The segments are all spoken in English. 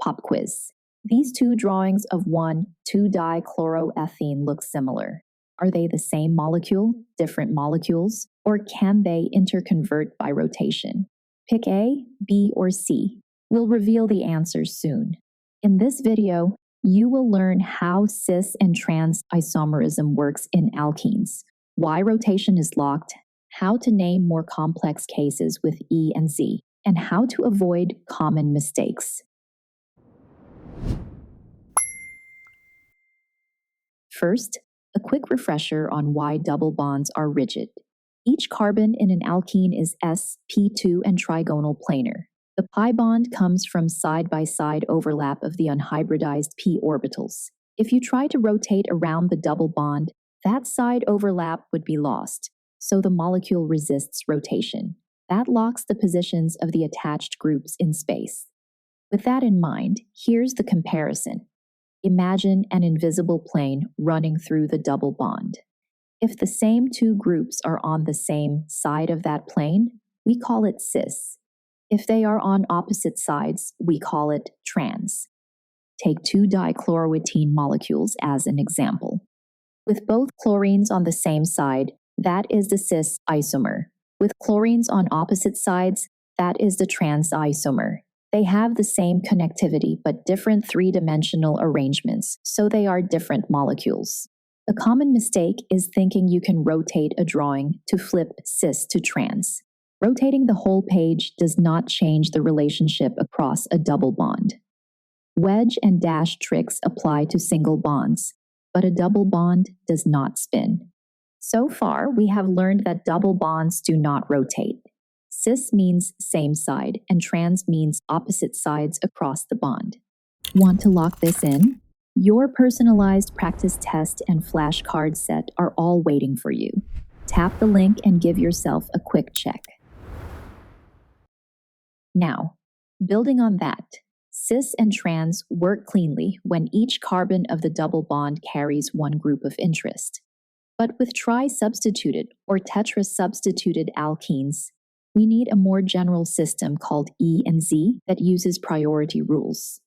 Pop quiz. These two drawings of 1,2-dichloroethene look similar. Are they the same molecule, different molecules, or can they interconvert by rotation? Pick A, B, or C. We'll reveal the answers soon. In this video, you will learn how cis and trans isomerism works in alkenes, why rotation is locked, how to name more complex cases with E and Z, and how to avoid common mistakes. First, a quick refresher on why double bonds are rigid. Each carbon in an alkene is sp2 and trigonal planar. The pi bond comes from side-by-side overlap of the unhybridized p orbitals. If you try to rotate around the double bond, that side overlap would be lost, so the molecule resists rotation. That locks the positions of the attached groups in space. With that in mind, here's the comparison. Imagine an invisible plane running through the double bond. If the same two groups are on the same side of that plane, we call it cis. If they are on opposite sides, we call it trans. Take 2-dichloroethene molecules as an example. With both chlorines on the same side, that is the cis isomer. With chlorines on opposite sides, that is the trans isomer. They have the same connectivity but different three-dimensional arrangements, so they are different molecules. A common mistake is thinking you can rotate a drawing to flip cis to trans. Rotating the whole page does not change the relationship across a double bond. Wedge and dash tricks apply to single bonds, but a double bond does not spin. So far, we have learned that double bonds do not rotate. Cis means same side, and trans means opposite sides across the bond. Want to lock this in? Your personalized practice test and flashcard set are all waiting for you. Tap the link and give yourself a quick check. Now, building on that, cis and trans work cleanly when each carbon of the double bond carries one group of interest. But with tri-substituted or tetra-substituted alkenes, we need a more general system called E and Z that uses priority rules.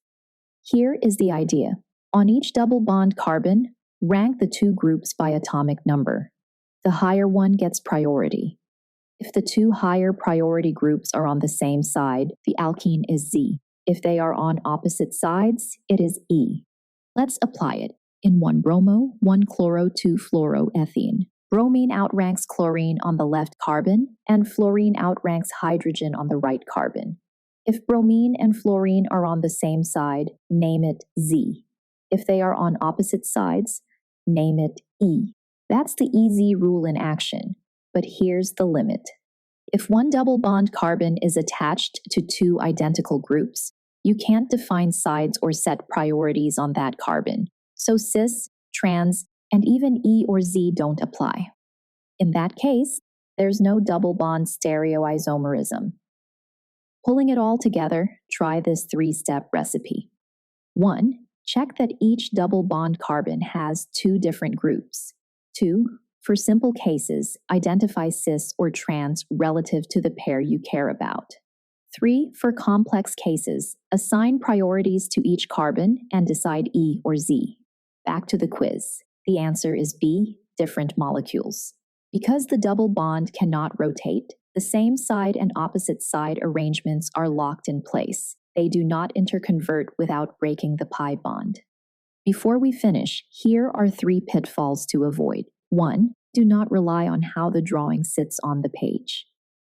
Here is the idea. On each double bond carbon, rank the two groups by atomic number. The higher one gets priority. If the two higher priority groups are on the same side, the alkene is Z. If they are on opposite sides, it is E. Let's apply it. In 1-bromo, 1-chloro, 2-fluoroethene. Bromine outranks chlorine on the left carbon, and fluorine outranks hydrogen on the right carbon. If bromine and fluorine are on the same side, name it Z. If they are on opposite sides, name it E. That's the EZ rule in action, but here's the limit. If one double bond carbon is attached to two identical groups, you can't define sides or set priorities on that carbon, so cis, trans, and even E or Z don't apply. In that case, there's no double bond stereoisomerism. Pulling it all together, try this three-step recipe. 1. Check that each double bond carbon has two different groups. 2. For simple cases, identify cis or trans relative to the pair you care about. 3. For complex cases, assign priorities to each carbon and decide E or Z. Back to the quiz. The answer is B, different molecules. Because the double bond cannot rotate, the same side and opposite side arrangements are locked in place. They do not interconvert without breaking the pi bond. Before we finish, here are 3 pitfalls to avoid. 1. Do not rely on how the drawing sits on the page.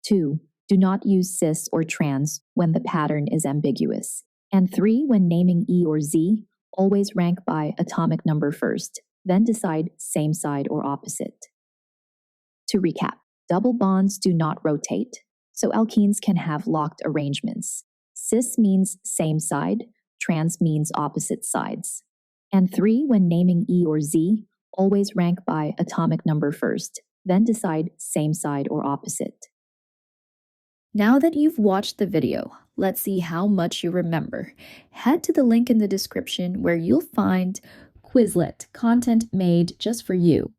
2. Do not use cis or trans when the pattern is ambiguous. And 3. When naming E or Z, always rank by atomic number first, then decide same side or opposite. To recap, double bonds do not rotate, so alkenes can have locked arrangements. Cis means same side, trans means opposite sides. And 3, when naming E or Z, always rank by atomic number first, then decide same side or opposite. Now that you've watched the video, let's see how much you remember. Head to the link in the description where you'll find Quizlet content made just for you.